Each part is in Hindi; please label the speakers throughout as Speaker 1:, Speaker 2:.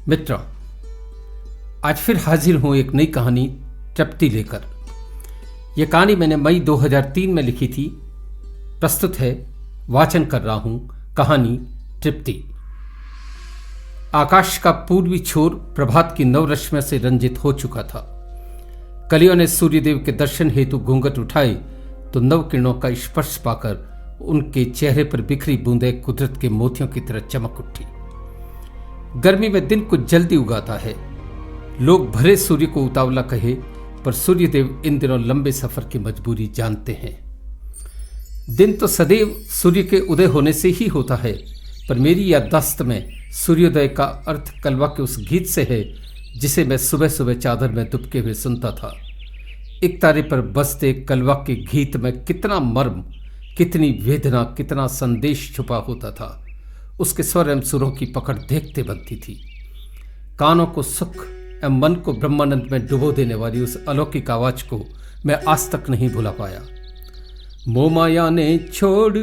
Speaker 1: मित्रों, आज फिर हाजिर हूं एक नई कहानी तृप्ति लेकर। यह कहानी मैंने मई 2003 में लिखी थी। प्रस्तुत है, वाचन कर रहा हूं कहानी तृप्ति। आकाश का पूर्वी छोर प्रभात की नवरश्मि से रंजित हो चुका था। कलियों ने सूर्यदेव के दर्शन हेतु घूंघट उठाए तो नव किरणों का स्पर्श पाकर उनके चेहरे पर बिखरी बूंदें कुदरत के मोतियों की तरह चमक उठी। गर्मी में दिन कुछ जल्दी उगाता है। लोग भरे सूर्य को उतावला कहे, पर सूर्यदेव इन दिनों लंबे सफर की मजबूरी जानते हैं। दिन तो सदैव सूर्य के उदय होने से ही होता है, पर मेरी याददाश्त में सूर्योदय का अर्थ कलवा के उस गीत से है जिसे मैं सुबह सुबह चादर में दुबके हुए सुनता था। एक तारे पर बसते कलवा के गीत में कितना मर्म, कितनी वेदना, कितना संदेश छुपा होता था। उसके स्वर एवं सुरों की पकड़ देखते बनती थी। कानों को सुख एवं मन को ब्रह्मानंद में डुबो देने वाली उस अलौकिक आवाज को मैं आज तक नहीं भुला पाया। मोह माया ने छोड़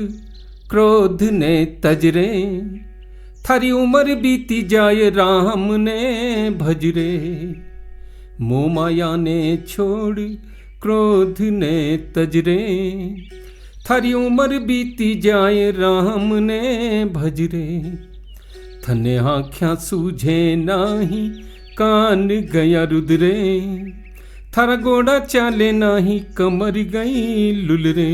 Speaker 1: क्रोध ने तजरे, थारी उम्र बीती जाए राम ने भजरे। मोह माया ने छोड़ क्रोध ने तजरे, थारी उम्र बीती जाए राम ने भजरे। थने आँख्यां सूझे नाही कान गया रुदरे, थारा गोड़ा चाले नाही कमर गई लुलरे।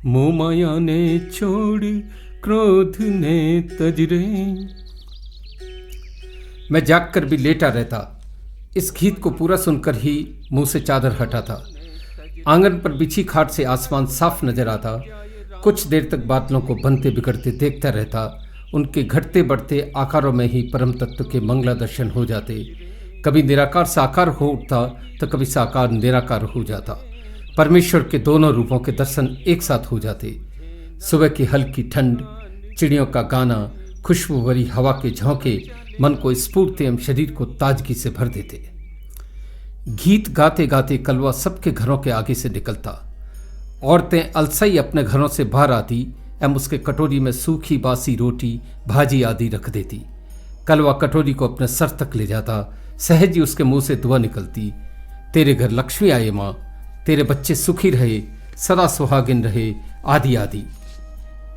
Speaker 1: मोह माया ने छोड़ क्रोध ने तजरे। मैं जागकर भी लेटा रहता। इस गीत को पूरा सुनकर ही मुंह से चादर हटाता। आंगन पर बिछी खाट से आसमान साफ नजर आता। कुछ देर तक बादलों को बनते बिगड़ते देखता रहता। उनके घटते बढ़ते आकारों में ही परम तत्व के मंगला दर्शन हो जाते। कभी निराकार साकार हो उठता तो कभी साकार निराकार हो जाता। परमेश्वर के दोनों रूपों के दर्शन एक साथ हो जाते। सुबह की हल्की ठंड, चिड़ियों का गाना, खुशबू भरी हवा के झोंके मन को स्फूर्ति एवं शरीर को ताजगी से भर देते। गीत गाते गाते कलवा सबके घरों के आगे से निकलता। औरतें अलसाई अपने घरों से बाहर आती एवं उसके कटोरी में सूखी बासी रोटी, भाजी आदि रख देती। कलवा कटोरी को अपने सर तक ले जाता। सहज ही उसके मुंह से दुआ निकलती, तेरे घर लक्ष्मी आए माँ, तेरे बच्चे सुखी रहे, सदा सुहागिन रहे, आदि आदि।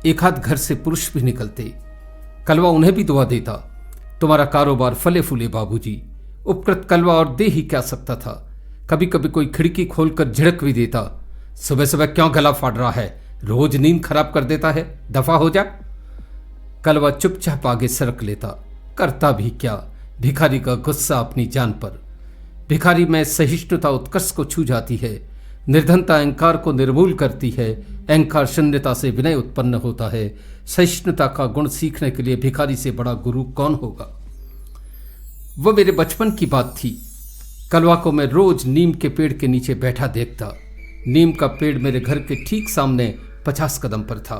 Speaker 1: एक आध घर से पुरुष भी निकलते। कलवा उन्हें भी दुआ देता, तुम्हारा कारोबार फले फूले बाबूजी। उपकृत कलवा और दे ही क्या सकता था। कभी कभी कोई खिड़की खोलकर झिड़क भी देता, सुबह सुबह क्यों गला फाड़ रहा है, रोज नींद खराब कर देता है, दफा हो जा। कलवा चुपचाप आगे सरक लेता। करता भी क्या, भिखारी का गुस्सा अपनी जान पर। भिखारी में सहिष्णुता उत्कर्ष को छू जाती है। निर्धनता अहंकार को निर्मूल करती है। अहंकार शून्यता से विनय उत्पन्न होता है। सहिष्णुता का गुण सीखने के लिए भिखारी से बड़ा गुरु कौन होगा। वह मेरे बचपन की बात थी। कलवा को मैं रोज नीम के पेड़ के नीचे बैठा देखता। नीम का पेड़ मेरे घर के ठीक सामने 50 कदम पर था।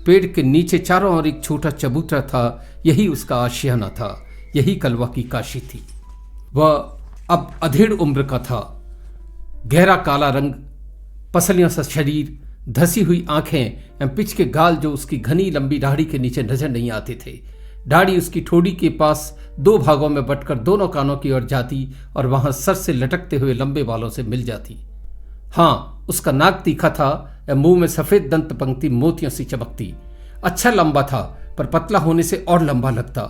Speaker 1: पेड़ के नीचे चारों ओर एक छोटा चबूतरा था। यही उसका आशियाना था, यही कलवा की काशी थी। वह अब अधेड़ उम्र का था। गहरा काला रंग, पसलियों सा शरीर, धसी हुई आंखें एवं पिच के गाल जो उसकी घनी लंबी दाढ़ी के नीचे नजर नहीं आते थे। दाढ़ी उसकी ठोड़ी के पास 2 भागों में बंटकर दोनों कानों की ओर जाती और वहां सर से लटकते हुए लंबे बालों से मिल जाती। हाँ, उसका नाक तीखा था एवं मुंह में सफेद दंत पंक्ति मोतियों सी चमकती। अच्छा लंबा था, पर पतला होने से और लंबा लगता।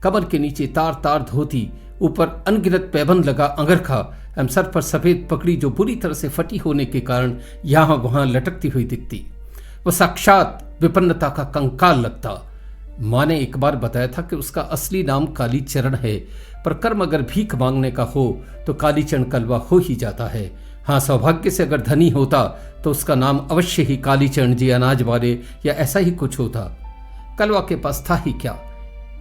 Speaker 1: कमर के नीचे तार तार धोती, ऊपर अनगिनत पैबंद लगा अंगरखा एवं सर पर सफेद पगड़ी जो बुरी तरह से फटी होने के कारण यहां वहां लटकती हुई दिखती। वह साक्षात विपन्नता का कंकाल लगता। माँ ने एक बार बताया था कि उसका असली नाम कालीचरण है, पर कर्म अगर भीख मांगने का हो तो कालीचरण कलवा हो ही जाता है। हाँ, सौभाग्य से अगर धनी होता तो उसका नाम अवश्य ही कालीचरण जी अनाज वाले या ऐसा ही कुछ होता। कलवा के पास था ही क्या,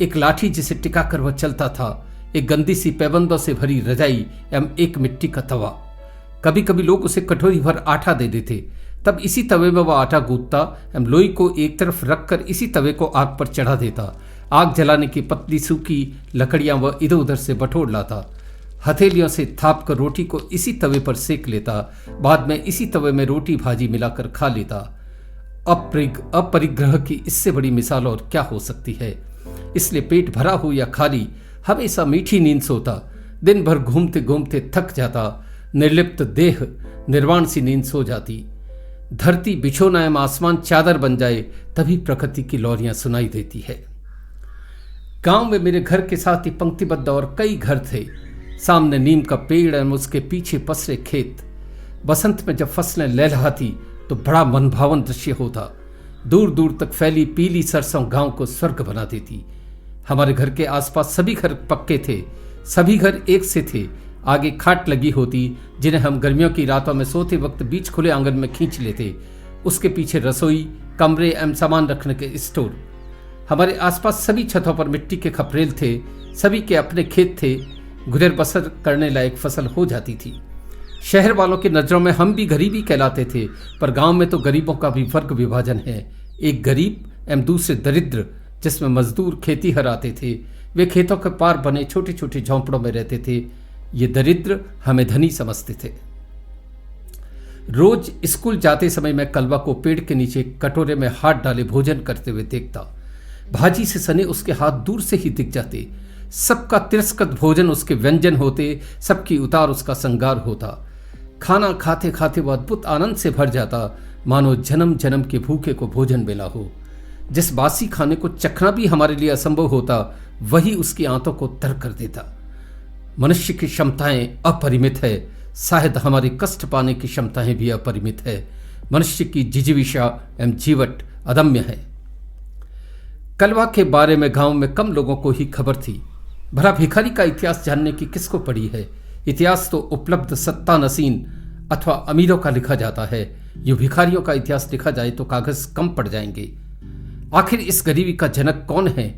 Speaker 1: एक लाठी जिसे टिका कर वह चलता था, एक गंदी सी पैबंदों से भरी रजाई एवं एक मिट्टी का तवा। कभी कभी लोग उसे कटोरी भर आटा दे देते, तब इसी तवे में वह आटा गूंथता एवं लोई को एक तरफ रखकर इसी तवे को आग पर चढ़ा देता। आग जलाने की पतली सूखी लकड़ियां वह इधर उधर से बटोर लाता। हथेलियों से थाप कर रोटी को इसी तवे पर सेक लेता। बाद में इसी तवे में रोटी भाजी मिलाकर खा लेता। अपरिग्रह की इससे बड़ी मिसाल और क्या हो सकती है। इसलिए पेट भरा हो या खाली, हमेशा मीठी नींद सोता, दिन भर घूमते घूमते थक जाता, निर्लिप्त देह निर्वाण सी नींद सो जाती। धरती बिछोना एवं आसमान चादर बन जाए तभी प्रकृति की लोरियां सुनाई देती है। गांव में मेरे घर के साथ ही पंक्तिबद्ध और कई घर थे। सामने नीम का पेड़ एवं उसके पीछे पसरे खेत। बसंत में जब फसलें लहलहाती तो बड़ा मनभावन दृश्य होता। दूर दूर तक फैली पीली सरसों गांव को स्वर्ग बना देती। हमारे घर के आसपास सभी घर पक्के थे, सभी घर एक से थे। आगे खाट लगी होती जिन्हें हम गर्मियों की रातों में सोते वक्त बीच खुले आंगन में खींच लेते। उसके पीछे रसोई, कमरे एवं सामान रखने के स्टोर। हमारे आसपास सभी छतों पर मिट्टी के खपरेल थे, सभी के अपने खेत थे। गुजर बसर करने लायक फसल हो जाती थी। शहर वालों की नज़रों में हम भी गरीबी कहलाते थे, पर गांव में तो गरीबों का भी वर्ग विभाजन है। एक गरीब एवं दूसरे दरिद्र, जिसमें मजदूर खेतीहर आते थे। वे खेतों के पार बने छोटे छोटे झोंपड़ों में रहते थे। ये दरिद्र हमें धनी समझते थे। रोज स्कूल जाते समय मैं कलवा को पेड़ के नीचे कटोरे में हाथ डाले भोजन करते हुए देखता। भाजी से सने उसके हाथ दूर से ही दिख जाते। सबका तिरस्कृत भोजन उसके व्यंजन होते, सबकी उतार उसका संगार होता। खाना खाते खाते वह अद्भुत आनंद से भर जाता, मानो जन्म जन्म के भूखे को भोजन मिला हो। जिस बासी खाने को चखना भी हमारे लिए असंभव होता, वही उसकी आंतों को तर कर देता। मनुष्य की क्षमताएं अपरिमित है, शायद हमारे कष्ट पाने की क्षमताएं भी अपरिमित है। मनुष्य की जिजीविषा एवं जीवट अदम्य है। कलवा के बारे में गांव में कम लोगों को ही खबर थी। भला भिखारी का इतिहास जानने की किसको पड़ी है। इतिहास तो उपलब्ध सत्ता नसीन अथवा अमीरों का लिखा जाता है। यूं भिखारियों का इतिहास लिखा जाए तो कागज कम पड़ जाएंगे। आखिर इस गरीबी का जनक कौन है।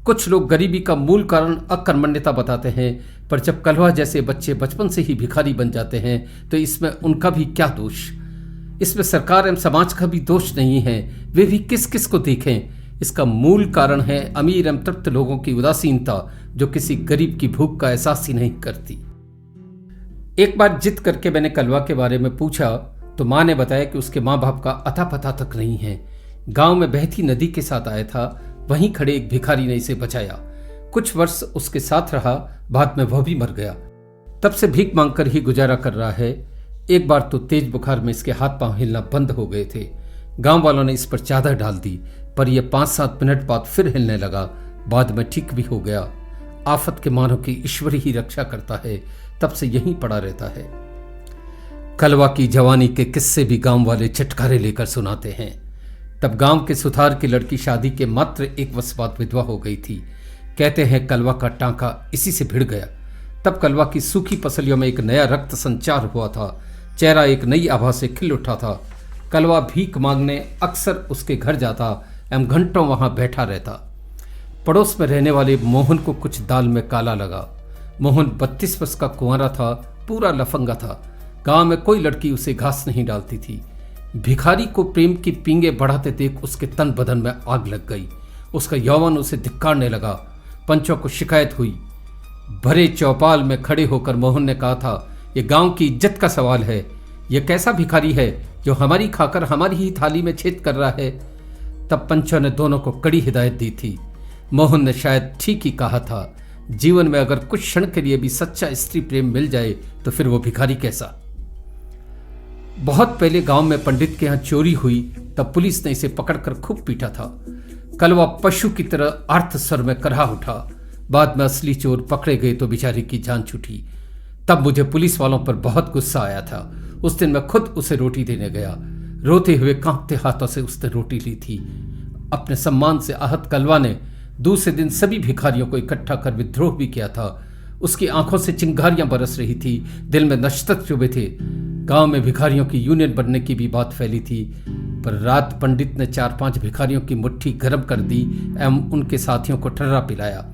Speaker 1: कुछ लोग गरीबी का मूल कारण अकर्मण्यता बताते हैं, पर जब कलवा जैसे बच्चे बचपन से ही भिखारी बन जाते हैं तो इसमें उनका भी क्या दोष। इसमें सरकार एवं समाज का भी दोष नहीं है। वे भी किस किस को देखें। इसका मूल कारण है अमीर एवं तृप्त लोगों की उदासीनता, जो किसी गरीब की भूख का एहसास ही नहीं करती। एक बार जिद करके मैंने कलवा के बारे में पूछा तो माँ ने बताया कि उसके माँ बाप का अता पता तक नहीं है। गांव में बहती नदी के साथ आया था, वहीं खड़े एक भिखारी ने इसे बचाया। कुछ वर्ष उसके साथ रहा, बाद में वह भी मर गया। तब से भीख मांगकर ही गुजारा कर रहा है। एक बार तो तेज बुखार में इसके हाथ पांव हिलना बंद हो गए थे। गांव वालों ने इस पर चादर डाल दी, पर यह 5-7 मिनट बाद फिर हिलने लगा। बाद में ठीक भी हो गया। आफत के मानव की ईश्वर ही रक्षा करता है, तब से यहीं पड़ा रहता है। कलवा की जवानी के किस्से भी गांव वाले चटकारे लेकर सुनाते हैं। तब गांव के सुथार की लड़की शादी के मात्र 1 वर्ष बाद विधवा हो गई थी। कहते हैं कलवा का टांका इसी से भिड़ गया। तब कलवा की सूखी पसलियों में एक नया रक्त संचार हुआ था। चेहरा एक नई आभा से खिल उठा था। कलवा भीख मांगने अक्सर उसके घर जाता एवं घंटों वहां बैठा रहता। पड़ोस में रहने वाले मोहन को कुछ दाल में काला लगा। मोहन 32 वर्ष का कुंवारा था, पूरा लफंगा था। गांव में कोई लड़की उसे घास नहीं डालती थी। भिखारी को प्रेम की पींगे बढ़ाते देख उसके तन बदन में आग लग गई। उसका यौवन उसे धिक्कारने लगा। पंचों को शिकायत हुई। भरे चौपाल में खड़े होकर मोहन ने कहा था, यह गांव की इज्जत का सवाल है। यह कैसा भिखारी है जो हमारी खाकर हमारी ही थाली में छेद कर रहा है। तब पंचों ने दोनों को कड़ी हिदायत दी थी। मोहन ने शायद ठीक ही कहा था। जीवन में अगर कुछ क्षण के लिए भी सच्चा स्त्री प्रेम मिल जाए तो फिर वो भिखारी कैसा। बहुत पहले गांव में पंडित के यहाँ चोरी हुई, तब पुलिस ने इसे पकड़कर खूब पीटा था। कलवा पशु की तरह आर्त स्वर में कराह उठा। बाद में असली चोर पकड़े गए तो बेचारे की जान छूटी। तब मुझे पुलिस वालों पर बहुत गुस्सा आया था। उस दिन मैं खुद उसे रोटी देने गया। रोते हुए कांपते हाथों से उसने रोटी ली थी। अपने सम्मान से आहत कलवा ने दूसरे दिन सभी भिखारियों को इकट्ठा कर विद्रोह भी किया था। उसकी आंखों से चिंगारियां बरस रही थी, दिल में नशतत चुभे थे। गांव में भिखारियों की यूनियन बनने की भी बात फैली थी, पर रात पंडित ने 4-5 भिखारियों की मुट्ठी गर्म कर दी एवं उनके साथियों को ठर्रा पिलाया।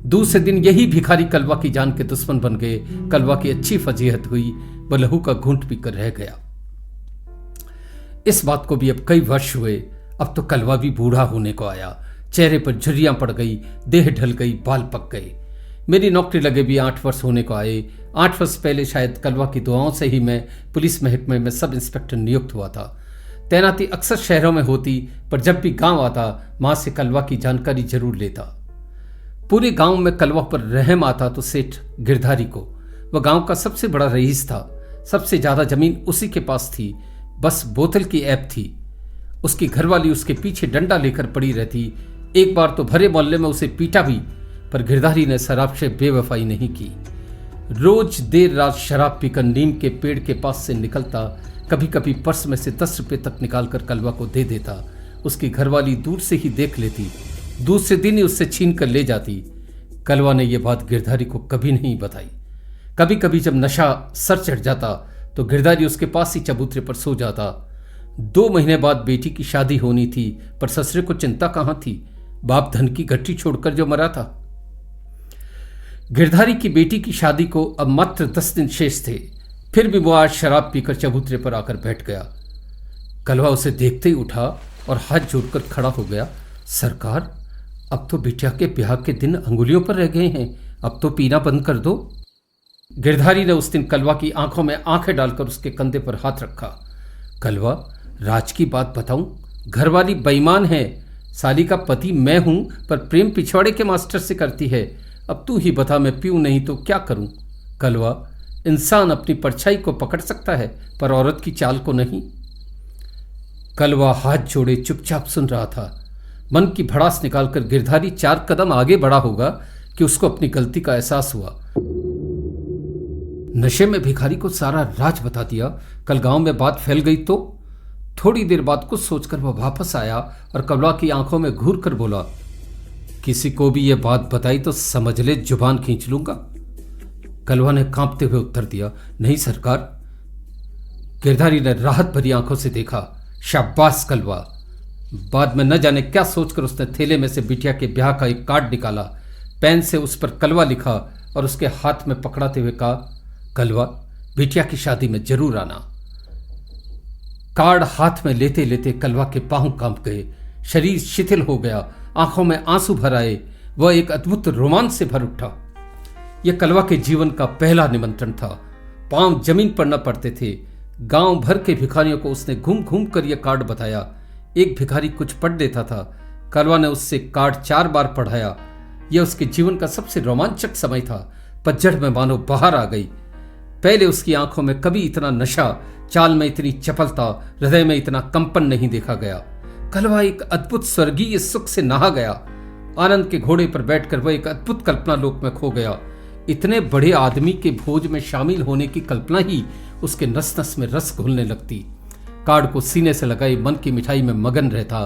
Speaker 1: दूसरे दिन यही भिखारी कलवा की जान के दुश्मन बन गए। कलवा की अच्छी फजीहत हुई, वह लहू का घूंट पीकर रह गया। इस बात को भी अब कई वर्ष हुए। अब तो कलवा भी बूढ़ा होने को आया। चेहरे पर झुर्रियां पड़ गई, देह ढल गई, बाल पक गए। मेरी नौकरी लगे भी 8 वर्ष होने को आए। 8 वर्ष पहले शायद कलवा की दुआओं से ही मैं पुलिस महकमे में सब इंस्पेक्टर नियुक्त हुआ था। तैनाती अक्सर शहरों में होती, पर जब भी गांव आता मां से कलवा की जानकारी जरूर लेता। पूरे गांव में कलवा पर रहम आता तो सेठ गिरधारी को। वह गांव का सबसे बड़ा रईस था, सबसे ज्यादा जमीन उसी के पास थी, बस बोतल की ऐप थी। उसकी घरवाली उसके पीछे डंडा लेकर पड़ी रहती। एक बार तो भरे मोहल्ले में उसे पीटा भी, पर गिरधारी ने शराब से बेवफाई नहीं की। रोज देर रात शराब पीकर नीम के पेड़ के पास से निकलता, कभी कभी पर्स में से 10 रुपए तक निकालकर कलवा को दे देता। उसकी घरवाली दूर से ही देख लेती, दूसरे दिन ही उससे छीन कर ले जाती। कलवा ने यह बात गिरधारी को कभी नहीं बताई। कभी कभी जब नशा सर चढ़ जाता तो गिरधारी उसके पास ही चबूतरे पर सो जाता। 2 महीने बाद बेटी की शादी होनी थी, पर ससुरे को चिंता कहां थी, बाप धन की गट्टी छोड़कर जो मरा था। गिरधारी की बेटी की शादी को अब मात्र 10 दिन शेष थे, फिर भी वो आज शराब पीकर चबूतरे पर आकर बैठ गया। कलवा उसे देखते ही उठा और हाथ जोड़कर खड़ा हो गया। सरकार, अब तो बिटिया के ब्याह के दिन अंगुलियों पर रह गए हैं, अब तो पीना बंद कर दो। गिरधारी ने उस दिन कलवा की आंखों में आंखें डालकर उसके कंधे पर हाथ रखा। कलवा, राज की बात बताऊं, घरवाली बेईमान है। साली का पति मैं हूं, पर प्रेम पिछवाड़े के मास्टर से करती है। अब तू ही बता, मैं पीऊं नहीं तो क्या करूं। कलवा, इंसान अपनी परछाई को पकड़ सकता है, पर औरत की चाल को नहीं। कलवा हाथ जोड़े चुपचाप सुन रहा था। मन की भड़ास निकालकर गिरधारी 4 कदम आगे बढ़ा होगा कि उसको अपनी गलती का एहसास हुआ। नशे में भिखारी को सारा राज बता दिया, कल गांव में बात फैल गई तो। थोड़ी देर बाद कुछ सोचकर वह वापस आया और कलवा की आंखों में घूर कर बोला, किसी को भी यह बात बताई तो समझ ले जुबान खींच लूंगा। कलवा ने कांपते हुए उत्तर दिया, नहीं सरकार। गिरधारी ने राहत भरी आंखों से देखा। शाबाश कलवा। बाद में न जाने क्या सोचकर उसने थैले में से बिटिया के ब्याह का एक कार्ड निकाला, पेन से उस पर कलवा लिखा और उसके हाथ में पकड़ाते हुए कहा, कलवा, बिटिया की शादी में जरूर आना। कार्ड हाथ में लेते लेते कलवा के पांव कांप गए, शरीर शिथिल हो गया, आंखों में आंसू भर आए। वह एक अद्भुत रोमांच से भर उठा। यह कलवा के जीवन का पहला निमंत्रण था। पांव जमीन पर न पड़ते थे। गांव भर के भिखारियों को उसने घूम घूम कर यह कार्ड बताया। एक भिखारी कुछ पढ़ देता था। कलवा ने उससे कार्ड 4 बार पढ़ाया। यह उसके जीवन का सबसे रोमांचक समय था। पतझड़ में मानो बाहर आ गई। पहले उसकी आंखों में कभी इतना नशा, चाल में इतनी चपलता, हृदय में इतना कंपन नहीं देखा गया। कलवा एक अद्भुत स्वर्गीय सुख से नहा गया। आनंद के घोड़े पर बैठकर वह एक अद्भुत कल्पना लोक में खो गया। इतने बड़े आदमी के भोज में शामिल होने की कल्पना ही उसके नस नस में रस घुलने लगती। कार्ड को सीने से लगाई मन की मिठाई में मगन रहता।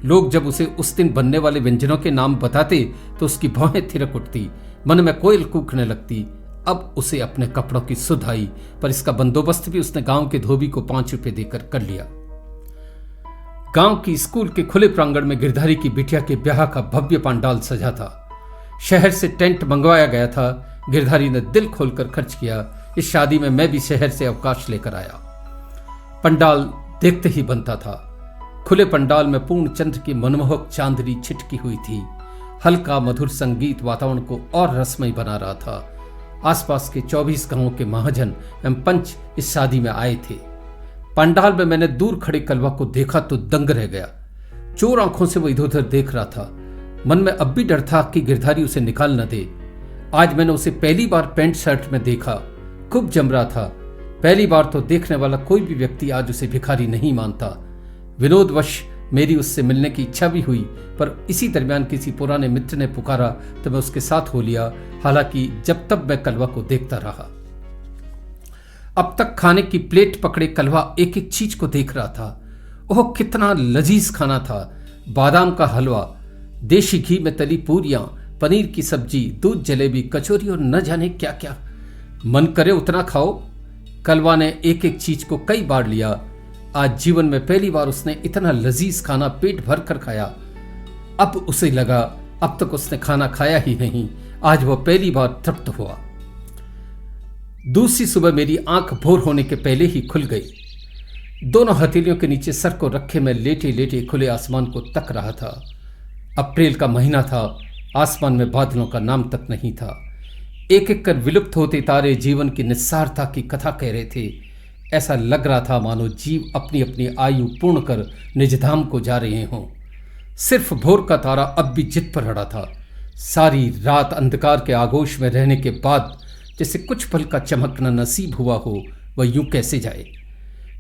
Speaker 1: लोग जब उसे उस दिन बनने वाले व्यंजनों के नाम बताते तो उसकी भौहें थिरक उठती, मन में कोयल कूकने लगती। अब उसे अपने कपड़ों की सुध आई, पर इसका बंदोबस्त भी उसने गांव के धोबी को 5 रुपए देकर कर लिया। गांव की स्कूल के खुले प्रांगण में गिरधारी की बिटिया के ब्याह का भव्य पंडाल सजा था। शहर से टेंट मंगवाया गया था। गिरधारी ने दिल खोलकर खर्च किया। इस शादी में मैं भी शहर से अवकाश लेकर आया। पंडाल देखते ही बनता था। खुले पंडाल में पूर्ण चंद्र की मनमोहक चांदनी छिटकी हुई थी। हल्का मधुर संगीत वातावरण को और रसमयी बना रहा था। आसपास के 24 गांवों के महाजन एवं पंच इस शादी में आए थे। पंडाल में मैंने दूर खड़े कलवा को देखा तो दंग रह गया। चोर आंखों से वो इधर उधर देख रहा था। मन में अब भी डर था कि गिरधारी उसे निकाल न दे। आज मैंने उसे पहली बार पैंट शर्ट में देखा। खूब जम रहा था। पहली बार तो देखने वाला कोई भी व्यक्ति आज उसे भिखारी नहीं मानता। विनोदवश मेरी उससे मिलने की इच्छा भी हुई, पर इसी दरमियान किसी पुराने मित्र ने पुकारा तो मैं उसके साथ हो लिया। हालांकि जब तब मैं कलवा को देखता रहा। अब तक खाने की प्लेट पकड़े कलवा एक एक चीज को देख रहा था। ओह, कितना लजीज खाना था। बादाम का हलवा, देशी घी में तली पूरियां, पनीर की सब्जी, दूध जलेबी, कचौरी और न जाने क्या क्या। मन करे उतना खाओ। कलवा ने एक एक चीज को कई बार लिया। आज जीवन में पहली बार उसने इतना लजीज खाना पेट भर कर खाया। अब उसे लगा अब तक उसने खाना खाया ही नहीं। आज वह पहली बार तृप्त हुआ। दूसरी सुबह मेरी आंख भोर होने के पहले ही खुल गई। दोनों हथेलियों के नीचे सर को रखे मैं लेटे लेटे खुले आसमान को तक रहा था। अप्रैल का महीना था। आसमान में बादलों का नाम तक नहीं था। एक एक कर विलुप्त होते तारे जीवन की निस्सारता की कथा कह रहे थे। ऐसा लग रहा था मानो जीव अपनी अपनी आयु पूर्ण कर निजधाम को जा रहे हों। सिर्फ भोर का तारा अब भी जिद पर अड़ा था। सारी रात अंधकार के आगोश में रहने के बाद जैसे कुछ पल का चमकना नसीब हुआ हो, वह यूं कैसे जाए।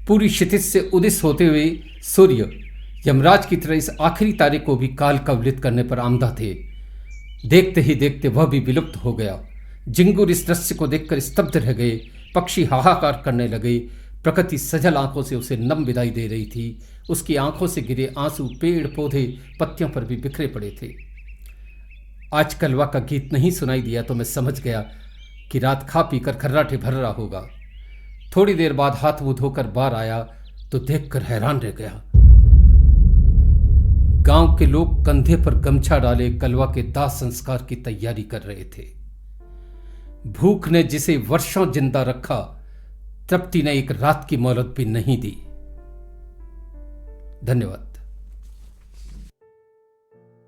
Speaker 1: पूरी क्षितिज से उदित होते हुए सूर्य यमराज की तरह इस आखिरी तारे को भी काल कवलित करने पर आमदा थे। देखते ही देखते वह भी विलुप्त हो गया। जिंगुर इस दृश्य को देखकर स्तब्ध रह गए। पक्षी हाहाकार करने लगे। प्रकृति सजल आंखों से उसे नम विदाई दे रही थी। उसकी आंखों से गिरे आंसू पेड़ पौधे पत्तियों पर भी बिखरे पड़े थे। आज कलवा का गीत नहीं सुनाई दिया तो मैं समझ गया कि रात खा पीकर खर्राटे भर रहा होगा। थोड़ी देर बाद हाथ मुंह धोकर बाहर आया तो देखकर हैरान रह गया। गांव के लोग कंधे पर गमछा डाले कलवा के दाह संस्कार की तैयारी कर रहे थे। भूख ने जिसे वर्षों जिंदा रखा, तृप्ति ने एक रात की मोहलत भी नहीं दी। धन्यवाद।